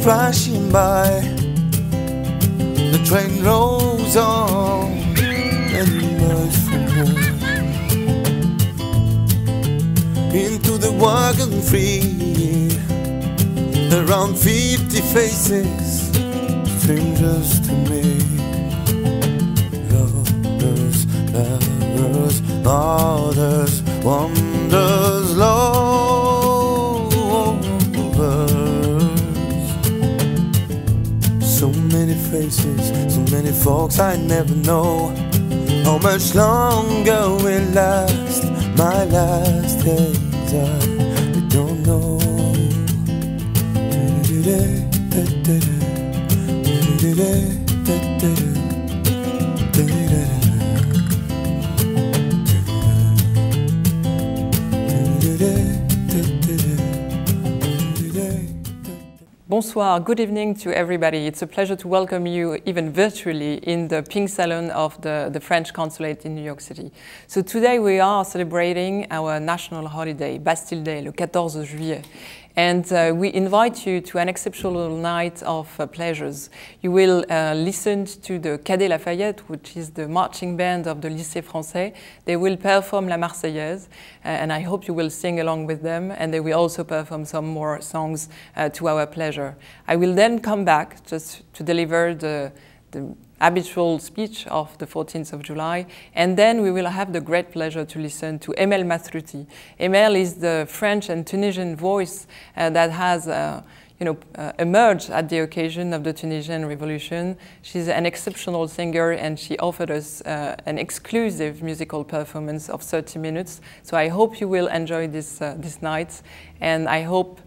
crashing by. The train rolls on, many miles from home. Into the wagon free, around 50 faces, strangers to me. Lovers, lovers, others, wonders, lovers. So many faces, so many folks I never know. How much longer will last my last days, I don't know. Bonsoir, good evening to everybody. It's a pleasure to welcome you, even virtually, in the Pink Salon of the French Consulate in New York City. So today we are celebrating our national holiday, Bastille Day, le 14 juillet. And we invite you to an exceptional night of pleasures. You will listen to the Cadet Lafayette, which is the marching band of the Lycée Français. They will perform La Marseillaise, and I hope you will sing along with them, and they will also perform some more songs to our pleasure. I will then come back just to deliver the habitual speech of the 14th of July, and then we will have the great pleasure to listen to Emel Mathrouti. Emel is the French and Tunisian voice that has emerged at the occasion of the Tunisian Revolution. She's an exceptional singer, and she offered us an exclusive musical performance of 30 minutes. So I hope you will enjoy this night, and I hope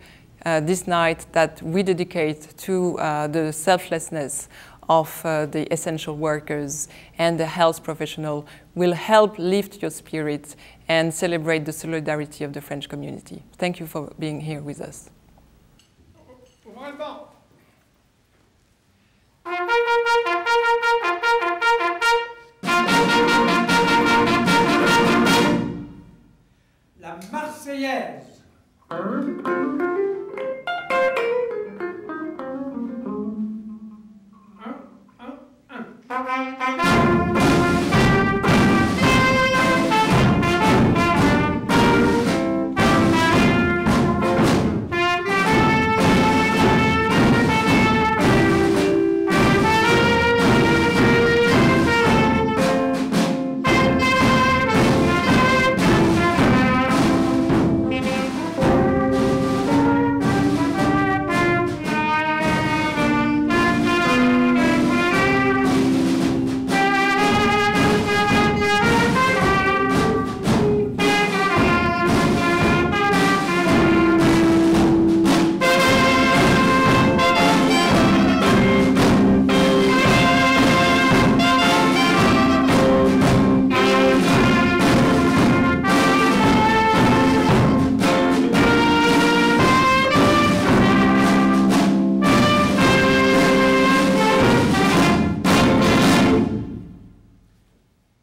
this night that we dedicate to the selflessness of the essential workers and the health professional will help lift your spirits and celebrate the solidarity of the French community. Thank you for being here with us. La Marseillaise.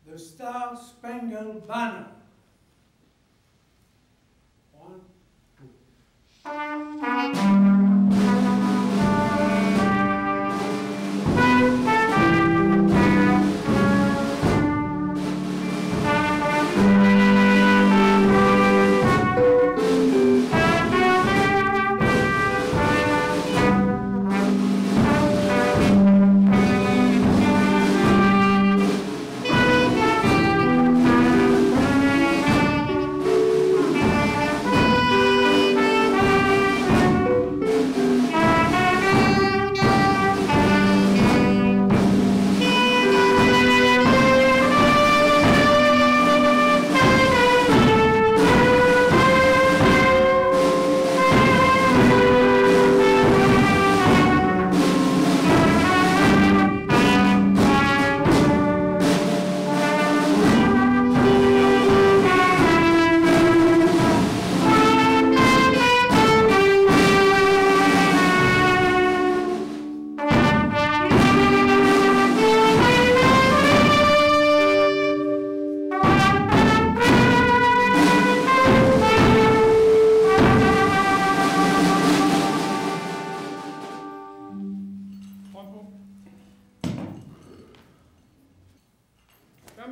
The Star-Spangled Banner. One, two.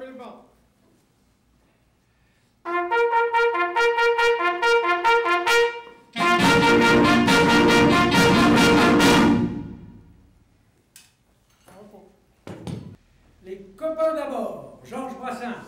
Fermez le banc. Les copains d'abord, Georges Brassens.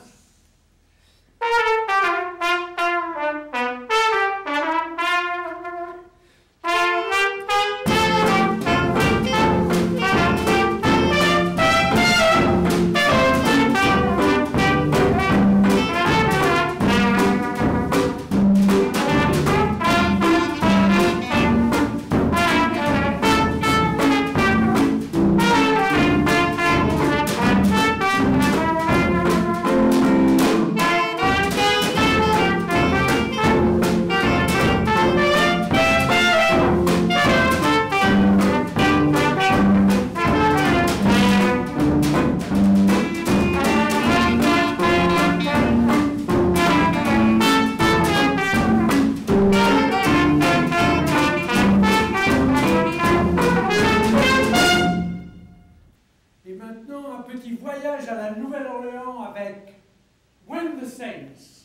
Et maintenant, un petit voyage à la Nouvelle-Orléans avec When the Saints.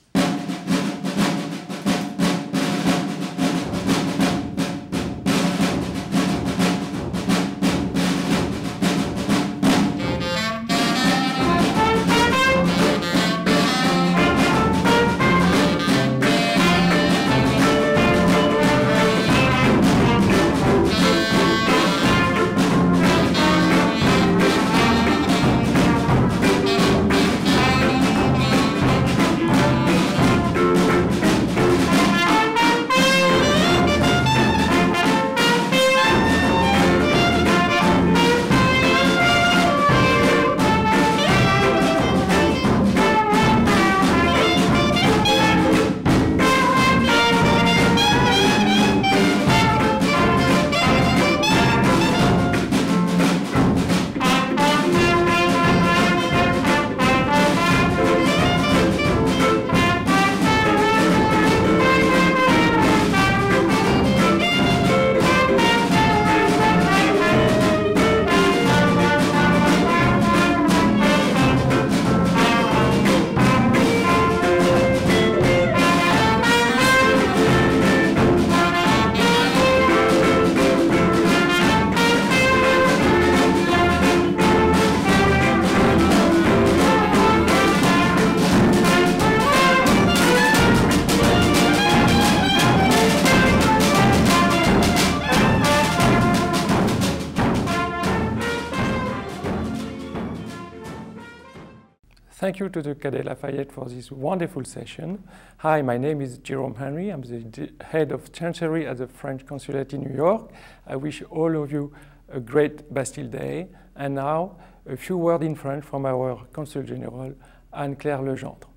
Thank you to the Cadet Lafayette for this wonderful session. Hi, my name is Jerome Henry. I'm the head of Chancery at the French Consulate in New York. I wish all of you a great Bastille Day. And now, a few words in French from our Consul General, Anne-Claire Legendre.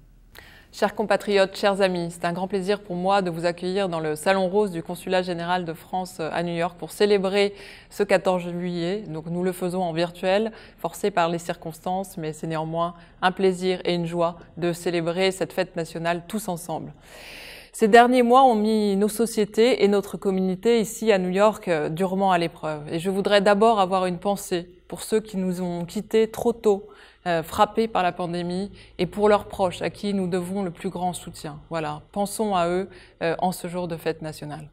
Chers compatriotes, chers amis, c'est un grand plaisir pour moi de vous accueillir dans le Salon Rose du Consulat général de France à New York pour célébrer ce 14 juillet. Donc nous le faisons en virtuel, forcé par les circonstances, mais c'est néanmoins un plaisir et une joie de célébrer cette fête nationale tous ensemble. Ces derniers mois ont mis nos sociétés et notre communauté ici à New York durement à l'épreuve. Et je voudrais d'abord avoir une pensée pour ceux qui nous ont quittés trop tôt, frappés par la pandémie, et pour leurs proches à qui nous devons le plus grand soutien. Voilà, pensons à eux en ce jour de fête nationale.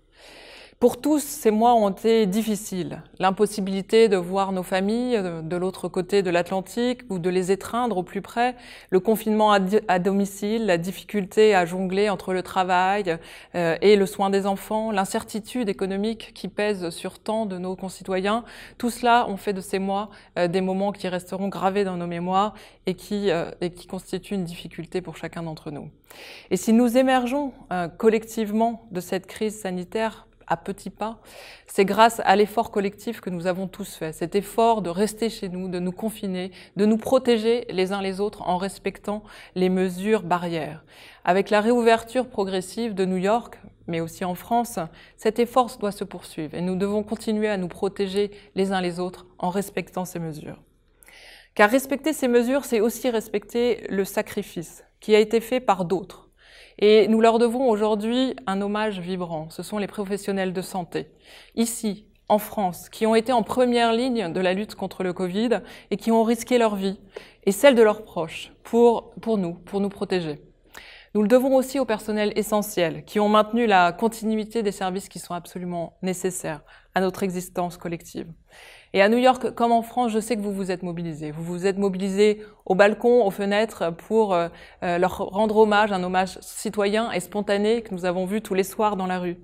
Pour tous, ces mois ont été difficiles. L'impossibilité de voir nos familles de l'autre côté de l'Atlantique ou de les étreindre au plus près, le confinement à domicile, la difficulté à jongler entre le travail et le soin des enfants, l'incertitude économique qui pèse sur tant de nos concitoyens, tout cela ont fait de ces mois des moments qui resteront gravés dans nos mémoires et qui constituent une difficulté pour chacun d'entre nous. Et si nous émergeons collectivement de cette crise sanitaire, à petits pas, c'est grâce à l'effort collectif que nous avons tous fait. Cet effort de rester chez nous, de nous confiner, de nous protéger les uns les autres en respectant les mesures barrières. Avec la réouverture progressive de New York, mais aussi en France, cet effort doit se poursuivre et nous devons continuer à nous protéger les uns les autres en respectant ces mesures. Car respecter ces mesures, c'est aussi respecter le sacrifice qui a été fait par d'autres. Et nous leur devons aujourd'hui un hommage vibrant. Ce sont les professionnels de santé, ici, en France, qui ont été en première ligne de la lutte contre le Covid et qui ont risqué leur vie et celle de leurs proches pour nous protéger. Nous le devons aussi au personnel essentiel qui ont maintenu la continuité des services qui sont absolument nécessaires à notre existence collective. Et à New York, comme en France, je sais que vous vous êtes mobilisés. Vous vous êtes mobilisés au balcon, aux fenêtres, pour leur rendre hommage, un hommage citoyen et spontané que nous avons vu tous les soirs dans la rue.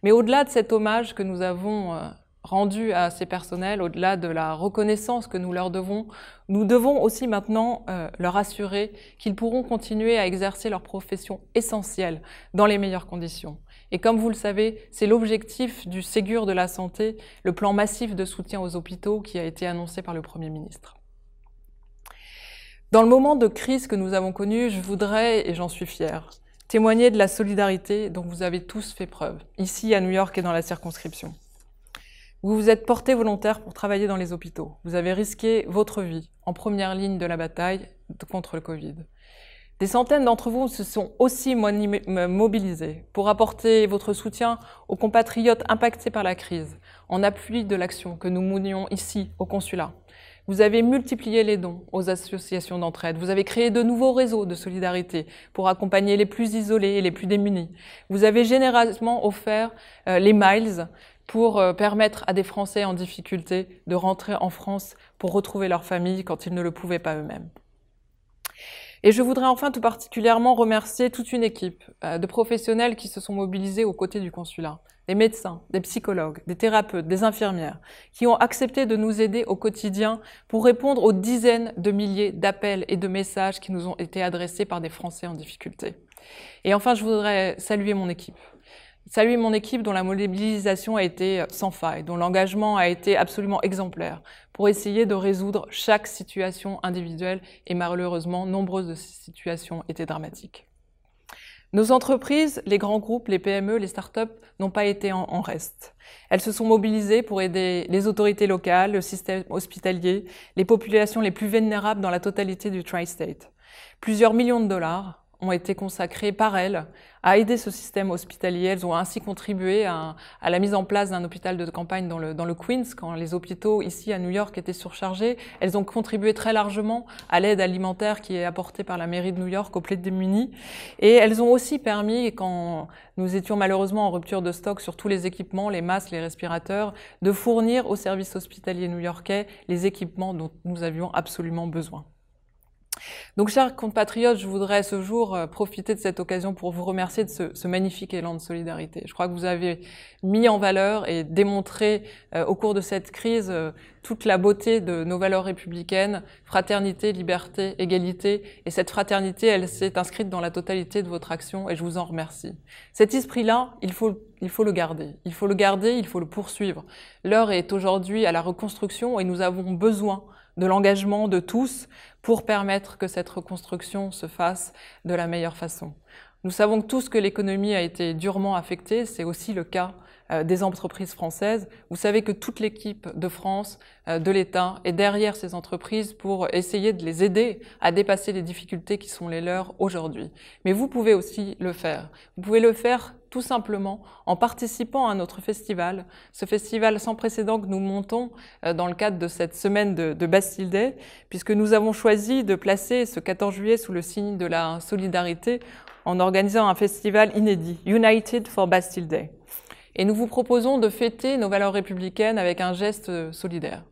Mais au-delà de cet hommage que nous avons rendu à ces personnels, au-delà de la reconnaissance que nous leur devons, nous devons aussi maintenant leur assurer qu'ils pourront continuer à exercer leur profession essentielle dans les meilleures conditions. Et comme vous le savez, c'est l'objectif du Ségur de la santé, le plan massif de soutien aux hôpitaux qui a été annoncé par le Premier ministre. Dans le moment de crise que nous avons connu, je voudrais, et j'en suis fière, témoigner de la solidarité dont vous avez tous fait preuve, ici à New York et dans la circonscription. Vous vous êtes portés volontaires pour travailler dans les hôpitaux. Vous avez risqué votre vie en première ligne de la bataille contre le Covid. Des centaines d'entre vous se sont aussi mobilisés pour apporter votre soutien aux compatriotes impactés par la crise, en appui de l'action que nous menions ici au consulat. Vous avez multiplié les dons aux associations d'entraide. Vous avez créé de nouveaux réseaux de solidarité pour accompagner les plus isolés et les plus démunis. Vous avez généreusement offert les miles pour permettre à des Français en difficulté de rentrer en France pour retrouver leur famille quand ils ne le pouvaient pas eux-mêmes. Et je voudrais enfin tout particulièrement remercier toute une équipe de professionnels qui se sont mobilisés aux côtés du consulat. Des médecins, des psychologues, des thérapeutes, des infirmières, qui ont accepté de nous aider au quotidien pour répondre aux dizaines de milliers d'appels et de messages qui nous ont été adressés par des Français en difficulté. Et enfin, je voudrais saluer mon équipe. Saluer mon équipe dont la mobilisation a été sans faille, dont l'engagement a été absolument exemplaire pour essayer de résoudre chaque situation individuelle et malheureusement, nombreuses de ces situations étaient dramatiques. Nos entreprises, les grands groupes, les PME, les startups n'ont pas été en reste. Elles se sont mobilisées pour aider les autorités locales, le système hospitalier, les populations les plus vulnérables dans la totalité du Tri-State. Plusieurs millions de dollars ont été consacrés par elles à aider ce système hospitalier. Elles ont ainsi contribué à la mise en place d'un hôpital de campagne dans le Queens, quand les hôpitaux ici à New York étaient surchargés. Elles ont contribué très largement à l'aide alimentaire qui est apportée par la mairie de New York aux plus démunis. Et elles ont aussi permis, quand nous étions malheureusement en rupture de stock sur tous les équipements, les masques, les respirateurs, de fournir aux services hospitaliers new-yorkais les équipements dont nous avions absolument besoin. Donc, chers compatriotes, je voudrais ce jour profiter de cette occasion pour vous remercier de ce magnifique élan de solidarité. Je crois que vous avez mis en valeur et démontré au cours de cette crise toute la beauté de nos valeurs républicaines, fraternité, liberté, égalité. Et cette fraternité, elle s'est inscrite dans la totalité de votre action et je vous en remercie. Cet esprit-là, il faut le garder. Il faut le garder, il faut le poursuivre. L'heure est aujourd'hui à la reconstruction et nous avons besoin de l'engagement de tous pour permettre que cette reconstruction se fasse de la meilleure façon. Nous savons tous que l'économie a été durement affectée, c'est aussi le cas des entreprises françaises. Vous savez que toute l'équipe de France, de l'État, est derrière ces entreprises pour essayer de les aider à dépasser les difficultés qui sont les leurs aujourd'hui. Mais vous pouvez aussi le faire. Vous pouvez le faire tout simplement en participant à notre festival, ce festival sans précédent que nous montons dans le cadre de cette semaine de Bastille Day, puisque nous avons choisi de placer ce 14 juillet sous le signe de la solidarité en organisant un festival inédit, United for Bastille Day. Et nous vous proposons de fêter nos valeurs républicaines avec un geste solidaire,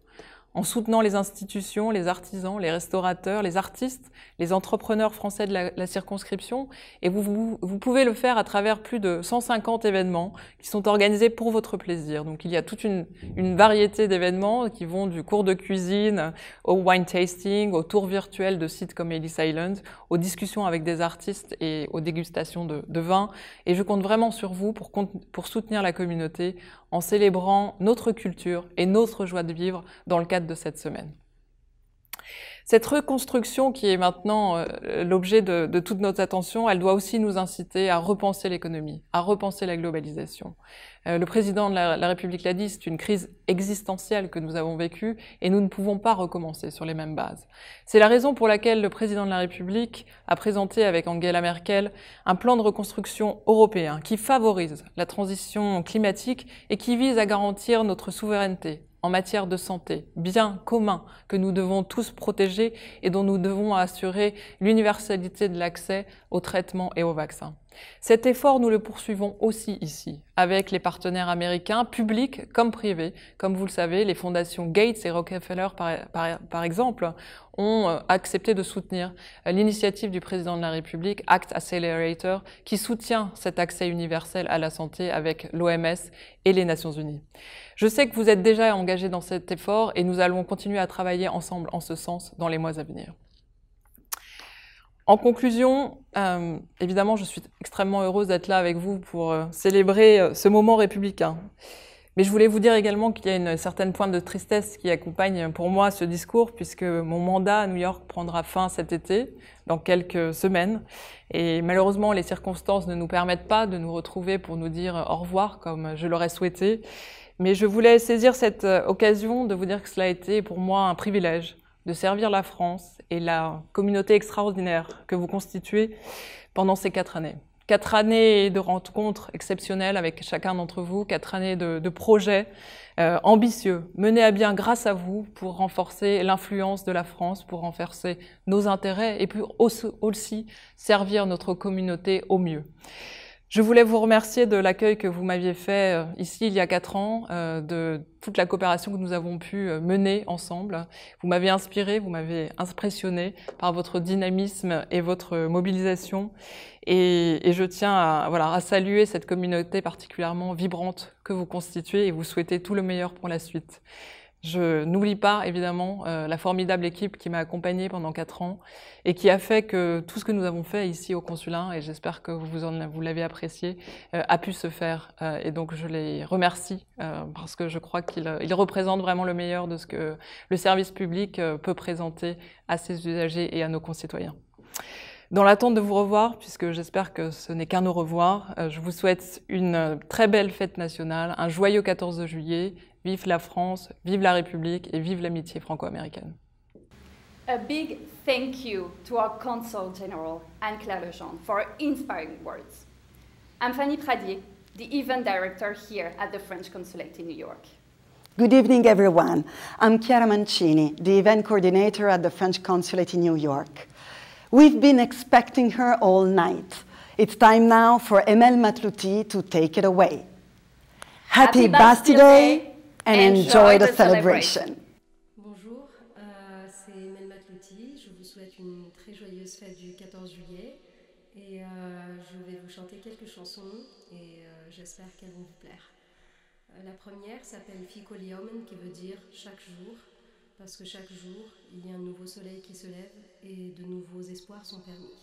en soutenant les institutions, les artisans, les restaurateurs, les artistes, les entrepreneurs français de la circonscription. Et vous pouvez le faire à travers plus de 150 événements qui sont organisés pour votre plaisir. Donc il y a toute une variété d'événements qui vont du cours de cuisine au wine tasting, aux tours virtuels de sites comme Ellis Island, aux discussions avec des artistes et aux dégustations de vin. Et je compte vraiment sur vous pour soutenir la communauté en célébrant notre culture et notre joie de vivre dans le cadre de cette semaine. Cette reconstruction qui est maintenant l'objet de toute notre attention, elle doit aussi nous inciter à repenser l'économie, à repenser la globalisation. Le président de la République l'a dit, c'est une crise existentielle que nous avons vécue et nous ne pouvons pas recommencer sur les mêmes bases. C'est la raison pour laquelle le président de la République a présenté avec Angela Merkel un plan de reconstruction européen qui favorise la transition climatique et qui vise à garantir notre souveraineté, en matière de santé, bien commun que nous devons tous protéger et dont nous devons assurer l'universalité de l'accès aux traitements et aux vaccins. Cet effort, nous le poursuivons aussi ici, avec les partenaires américains, publics comme privés. Comme vous le savez, les fondations Gates et Rockefeller, par exemple, ont accepté de soutenir l'initiative du président de la République, Act Accelerator, qui soutient cet accès universel à la santé avec l'OMS et les Nations Unies. Je sais que vous êtes déjà engagés dans cet effort et nous allons continuer à travailler ensemble en ce sens dans les mois à venir. En conclusion, évidemment, je suis extrêmement heureuse d'être là avec vous pour célébrer ce moment républicain. Mais je voulais vous dire également qu'il y a une certaine pointe de tristesse qui accompagne pour moi ce discours, puisque mon mandat à New York prendra fin cet été, dans quelques semaines. Et malheureusement, les circonstances ne nous permettent pas de nous retrouver pour nous dire au revoir comme je l'aurais souhaité. Mais je voulais saisir cette occasion de vous dire que cela a été pour moi un privilège de servir la France et la communauté extraordinaire que vous constituez pendant ces 4 années. 4 années de rencontres exceptionnelles avec chacun d'entre vous, 4 années de projets ambitieux, menés à bien grâce à vous pour renforcer l'influence de la France, pour renforcer nos intérêts et pour aussi servir notre communauté au mieux. Je voulais vous remercier de l'accueil que vous m'aviez fait ici il y a 4 ans, de toute la coopération que nous avons pu mener ensemble. Vous m'avez inspiré, vous m'avez impressionné par votre dynamisme et votre mobilisation. Et je tiens à saluer cette communauté particulièrement vibrante que vous constituez et vous souhaiter tout le meilleur pour la suite. Je n'oublie pas, évidemment, la formidable équipe qui m'a accompagnée pendant 4 ans et qui a fait que tout ce que nous avons fait ici au consulat, et j'espère que vous l'avez apprécié, a pu se faire. Et donc, je les remercie parce que je crois qu'ils représentent vraiment le meilleur de ce que le service public peut présenter à ses usagers et à nos concitoyens. Dans l'attente de vous revoir, puisque j'espère que ce n'est qu'un au revoir, je vous souhaite une très belle fête nationale, un joyeux 14 juillet. Vive la France, vive la République et vive l'amitié franco-américaine. A big thank you to our Consul General, Anne-Claire Lejean, for her inspiring words. I'm Fanny Pradier, the event director here at the French Consulate in New York. Good evening, everyone. I'm Chiara Mancini, the event coordinator at the French Consulate in New York. We've been expecting her all night. It's time now for Emel Matlouti to take it away. Happy Bastille Day and enjoy the celebration. Bonjour, c'est Emel Matlouti. Je vous souhaite une très joyeuse fête du 14 juillet et je vais vous chanter quelques chansons et j'espère qu'elles vont vous plaire. La première s'appelle Ficolium, qui veut dire chaque jour, parce que chaque jour, il y a un nouveau soleil qui se lève et de nouveaux espoirs sont permis.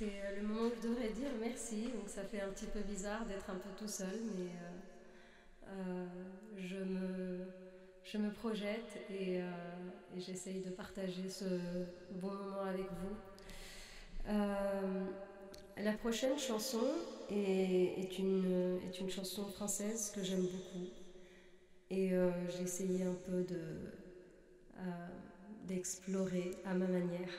C'est le moment où je devrais dire merci, donc ça fait un petit peu bizarre d'être un peu tout seul, mais je me projette et j'essaye de partager ce bon moment avec vous. La prochaine chanson est une chanson française que j'aime beaucoup et j'ai essayé un peu d'explorer à ma manière.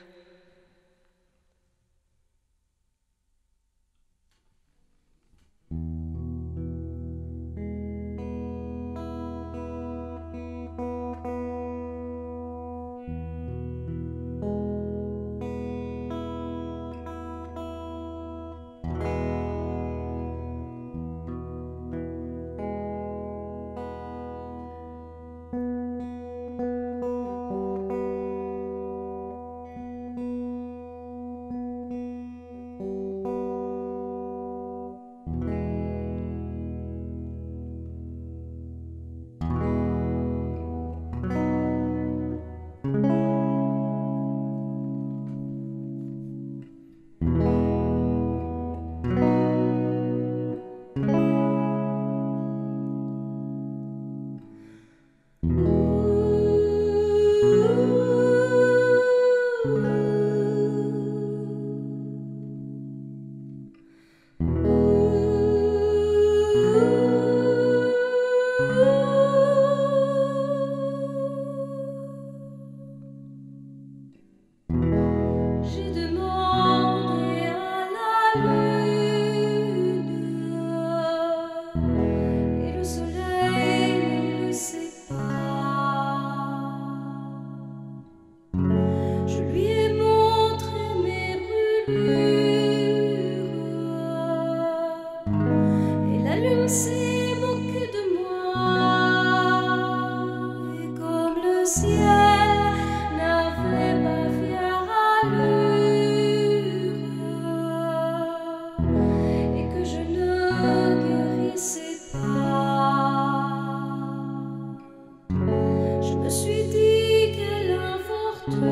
Je me suis dit quelle infortune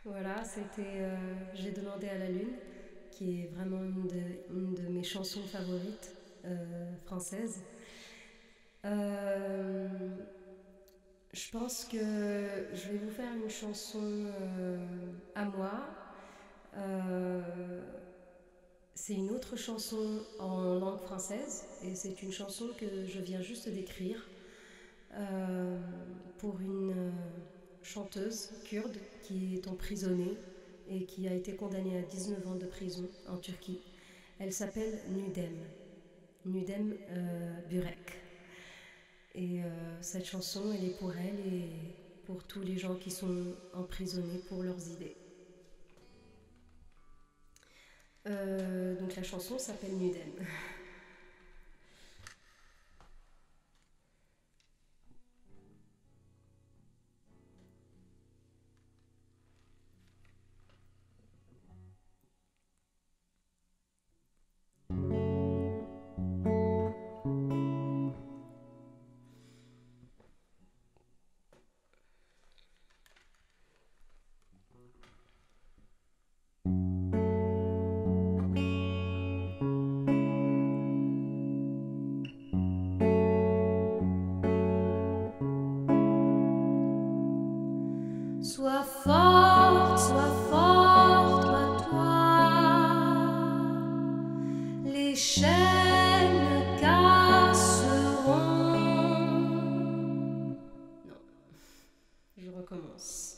Voilà, c'était J'ai demandé à la lune, qui est vraiment une de mes chansons favorites françaises. Je pense que je vais vous faire une chanson à moi. C'est une autre chanson en langue française et c'est une chanson que je viens juste d'écrire pour une chanteuse kurde qui est emprisonnée et qui a été condamnée à 19 ans de prison en Turquie. Elle s'appelle Nudem Burek. Et cette chanson, elle est pour elle et pour tous les gens qui sont emprisonnés pour leurs idées. Donc la chanson s'appelle Nudem. Sois forte, toi, les chaînes casseront. Non, je recommence.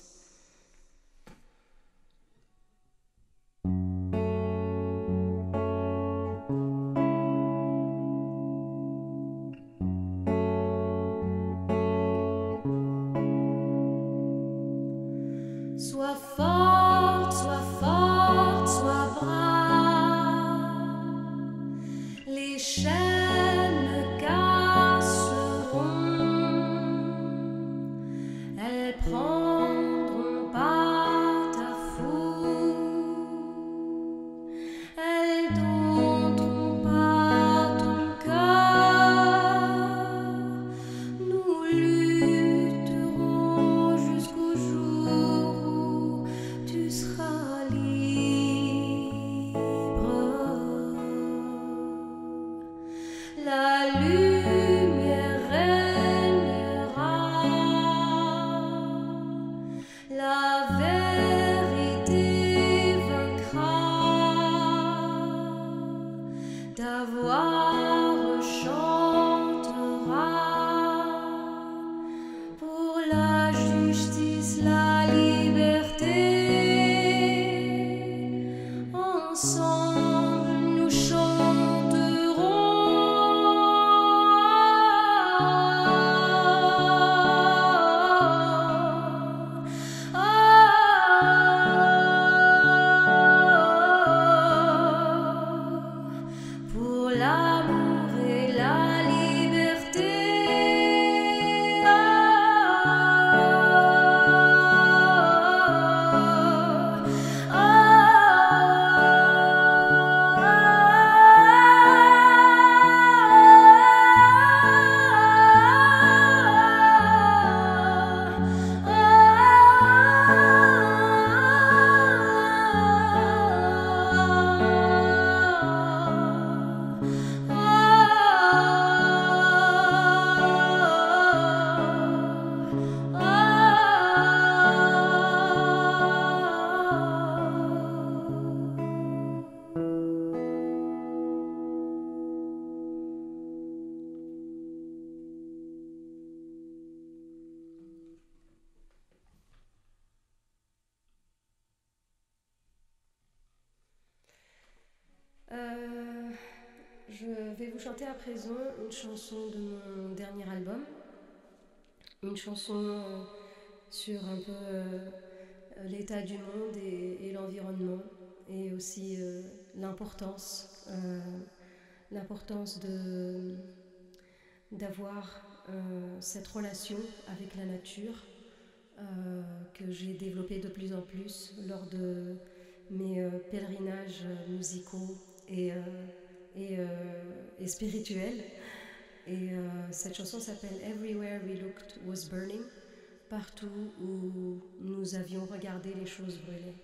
Sois forte, sois brave, les chaînes casseront, elles prendront Je vais vous chanter à présent une chanson de mon dernier album, une chanson sur un peu l'état du monde et l'environnement, et aussi l'importance d'avoir cette relation avec la nature que j'ai développée de plus en plus lors de mes pèlerinages musicaux et spirituels. Et cette chanson s'appelle Everywhere We Looked Was Burning, partout où nous avions regardé les choses brûler.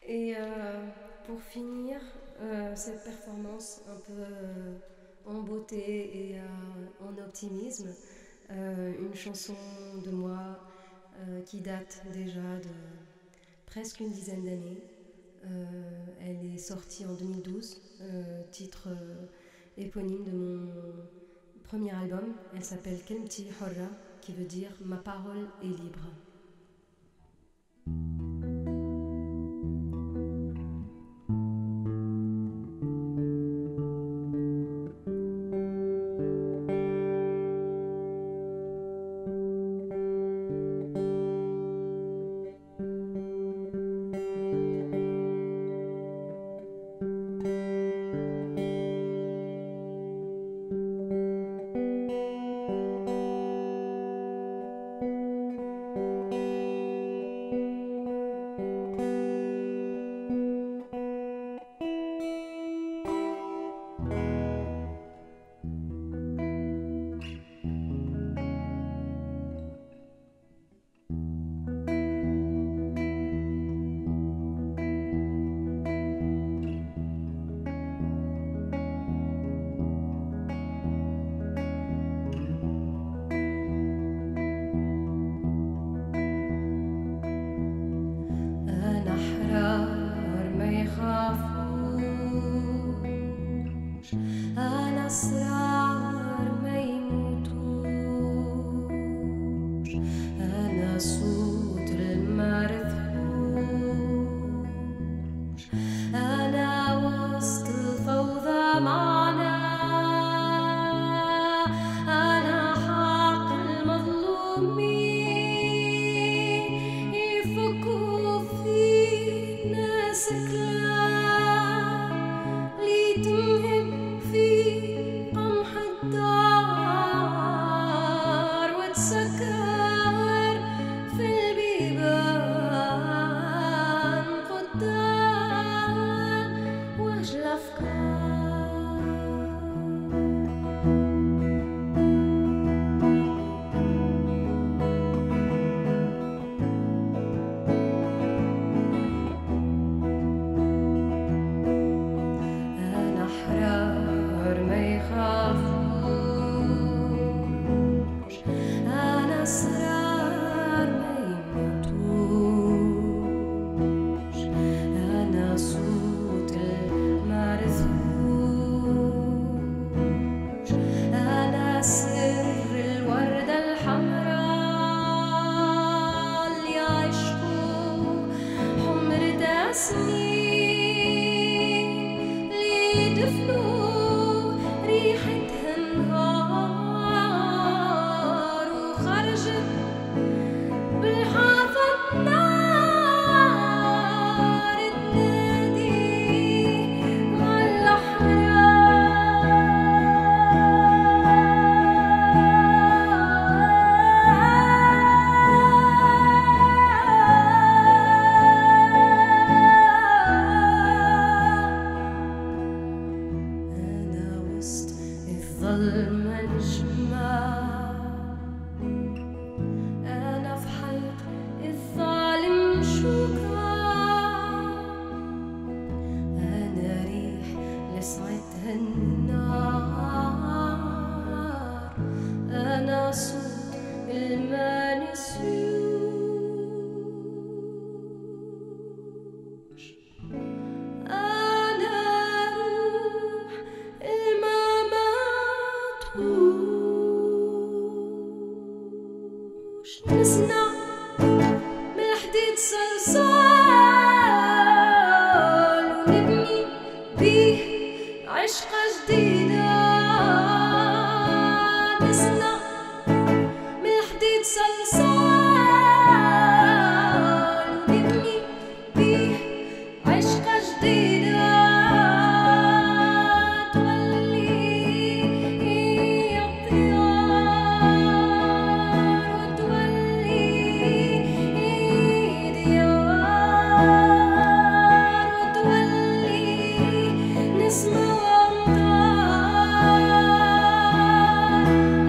Et pour finir cette performance un peu en beauté et en optimisme. Une chanson de moi qui date déjà de presque une dizaine d'années. Elle est sortie en 2012, titre éponyme de mon premier album. Elle s'appelle Kelmti Horra, qui veut dire ma parole est libre.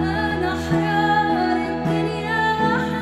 أنا أحرار الدنيا.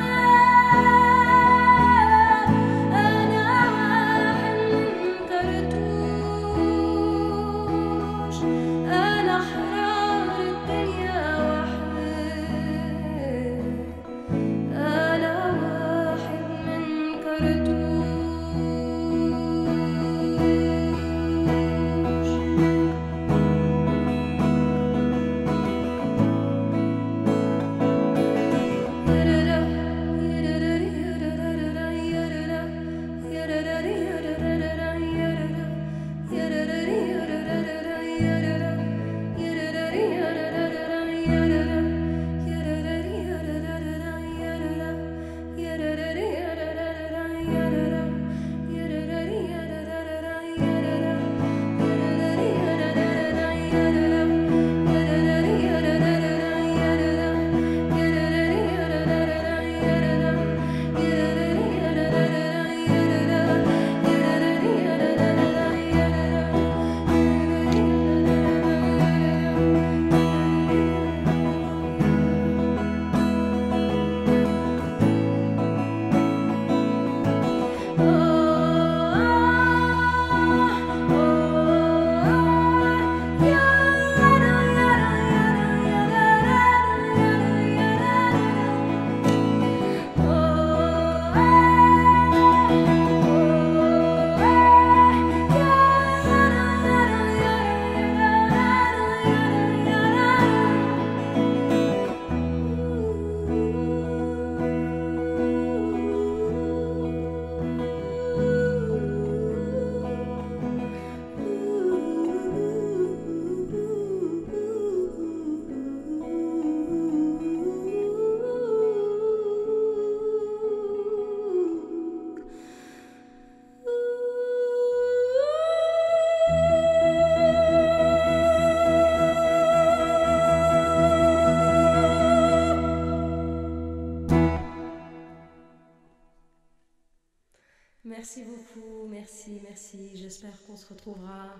Merci beaucoup, merci, merci. J'espère qu'on se retrouvera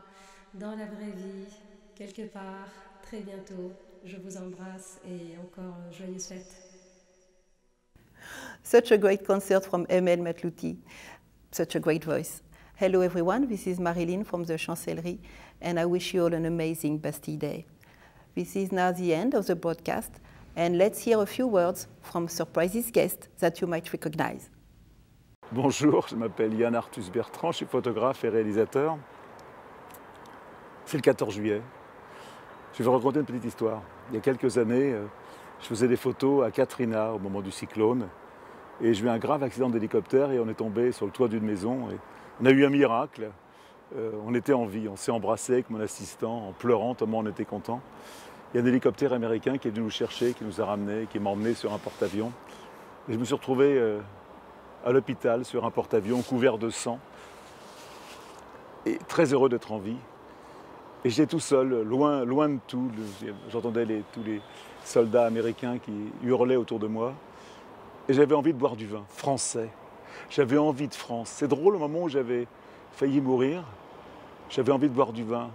dans la vraie vie, quelque part, très bientôt. Je vous embrasse et encore joyeuses fêtes. Such a great concert from Emel Matlouti, such a great voice. Hello everyone, this is Marilyn from the Chancellerie, and I wish you all an amazing Bastille Day. This is now the end of the broadcast, and let's hear a few words from surprises guests that you might recognize. Bonjour, je m'appelle Yann Arthus Bertrand, je suis photographe et réalisateur. C'est le 14 juillet. Je vais vous raconter une petite histoire. Il y a quelques années, je faisais des photos à Katrina au moment du cyclone. Et j'ai eu un grave accident d'hélicoptère et on est tombé sur le toit d'une maison. Et on a eu un miracle. On était en vie, on s'est embrassé avec mon assistant en pleurant tellement on était content. Il y a un hélicoptère américain qui est venu nous chercher, qui nous a ramenés, qui m'a emmené sur un porte-avions. Et je me suis retrouvé à l'hôpital sur un porte-avions couvert de sang. Et très heureux d'être en vie. Et j'étais tout seul, loin de tout. J'entendais tous les soldats américains qui hurlaient autour de moi. Et j'avais envie de boire du vin français. J'avais envie de France. C'est drôle, au moment où j'avais failli mourir, j'avais envie de boire du vin.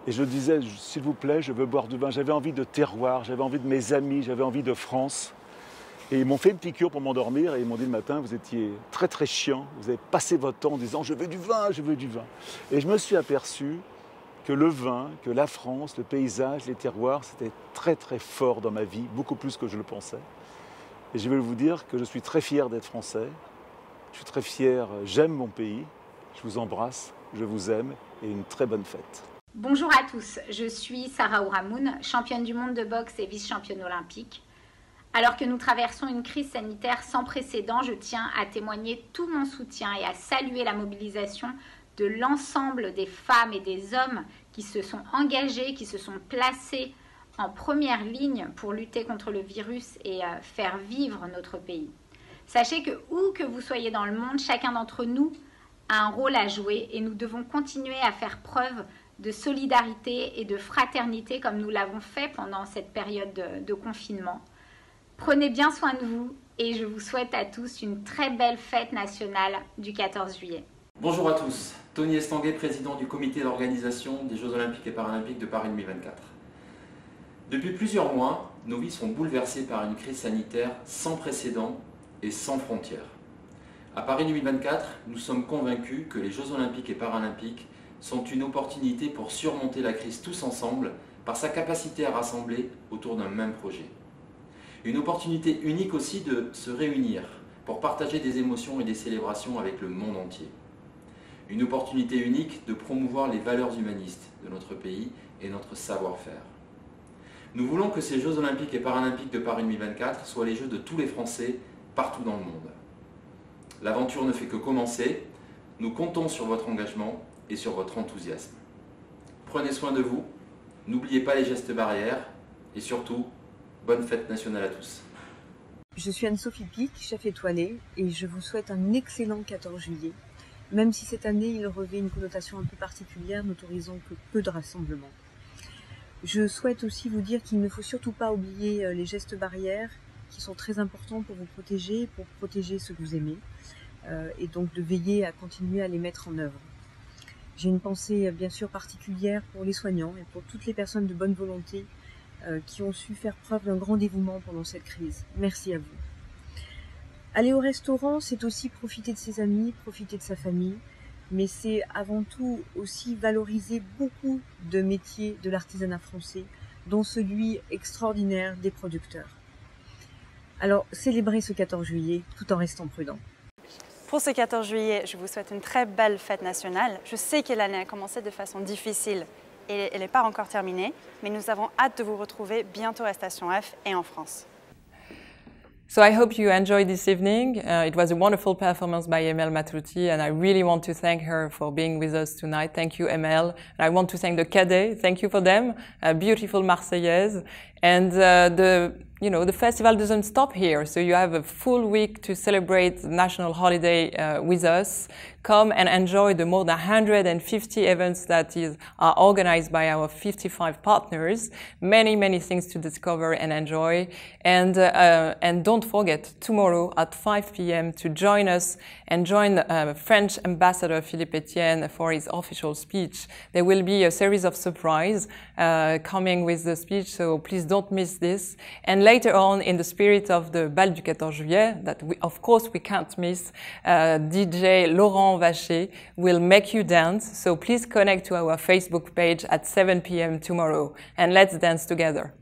Et je disais, s'il vous plaît, je veux boire du vin. J'avais envie de terroir, j'avais envie de mes amis, j'avais envie de France. Et ils m'ont fait une piqûre pour m'endormir et ils m'ont dit le matin, vous étiez très très chiant, vous avez passé votre temps en disant je veux du vin, je veux du vin. Et je me suis aperçu que le vin, que la France, le paysage, les terroirs, c'était très très fort dans ma vie, beaucoup plus que je le pensais. Et je vais vous dire que je suis très fier d'être français, je suis très fier, j'aime mon pays, je vous embrasse, je vous aime et une très bonne fête. Bonjour à tous, je suis Sarah Ouramoun, championne du monde de boxe et vice-championne olympique. Alors que nous traversons une crise sanitaire sans précédent, je tiens à témoigner tout mon soutien et à saluer la mobilisation de l'ensemble des femmes et des hommes qui se sont engagés, qui se sont placés en première ligne pour lutter contre le virus et faire vivre notre pays. Sachez que où que vous soyez dans le monde, chacun d'entre nous a un rôle à jouer et nous devons continuer à faire preuve de solidarité et de fraternité comme nous l'avons fait pendant cette période de confinement. Prenez bien soin de vous et je vous souhaite à tous une très belle fête nationale du 14 juillet. Bonjour à tous, Tony Estanguet, président du comité d'organisation des Jeux Olympiques et Paralympiques de Paris 2024. Depuis plusieurs mois, nos vies sont bouleversées par une crise sanitaire sans précédent et sans frontières. À Paris 2024, nous sommes convaincus que les Jeux Olympiques et Paralympiques sont une opportunité pour surmonter la crise tous ensemble par sa capacité à rassembler autour d'un même projet. Une opportunité unique aussi de se réunir pour partager des émotions et des célébrations avec le monde entier. Une opportunité unique de promouvoir les valeurs humanistes de notre pays et notre savoir-faire. Nous voulons que ces Jeux Olympiques et Paralympiques de Paris 2024 soient les Jeux de tous les Français partout dans le monde. L'aventure ne fait que commencer, nous comptons sur votre engagement et sur votre enthousiasme. Prenez soin de vous, n'oubliez pas les gestes barrières et surtout, bonne fête nationale à tous. Je suis Anne-Sophie Pic, chef étoilée, et je vous souhaite un excellent 14 juillet, même si cette année il revêt une connotation un peu particulière, n'autorisant que peu de rassemblements. Je souhaite aussi vous dire qu'il ne faut surtout pas oublier les gestes barrières qui sont très importants pour vous protéger, pour protéger ceux que vous aimez, et donc de veiller à continuer à les mettre en œuvre. J'ai une pensée bien sûr particulière pour les soignants et pour toutes les personnes de bonne volonté qui ont su faire preuve d'un grand dévouement pendant cette crise. Merci à vous. Aller au restaurant, c'est aussi profiter de ses amis, profiter de sa famille, mais c'est avant tout aussi valoriser beaucoup de métiers de l'artisanat français, dont celui extraordinaire des producteurs. Alors, célébrez ce 14 juillet tout en restant prudent. Pour ce 14 juillet, je vous souhaite une très belle fête nationale. Je sais que l'année a commencé de façon difficile et elle n'est pas encore terminée, mais nous avons hâte de vous retrouver bientôt à Station F et en France. So I hope you enjoyed this evening. It was a wonderful performance by Emel Matlouti, and I really want to thank her for being with us tonight. Thank you, Emel. And I want to thank the Cadets. Thank you for them. A beautiful Marseillaise. And the festival doesn't stop here, so you have a full week to celebrate the national holiday with us. Come and enjoy the more than 150 events that are organized by our 55 partners. Many, many things to discover and enjoy. And don't forget, tomorrow at 5 p.m. to join us and join French Ambassador Philippe Etienne for his official speech. There will be a series of surprises coming with the speech, so please don't miss this. And later on, in the spirit of the Bal du 14 Juillet, that of course we can't miss, DJ Laurent Vacher will make you dance. So please connect to our Facebook page at 7 p.m. tomorrow and let's dance together.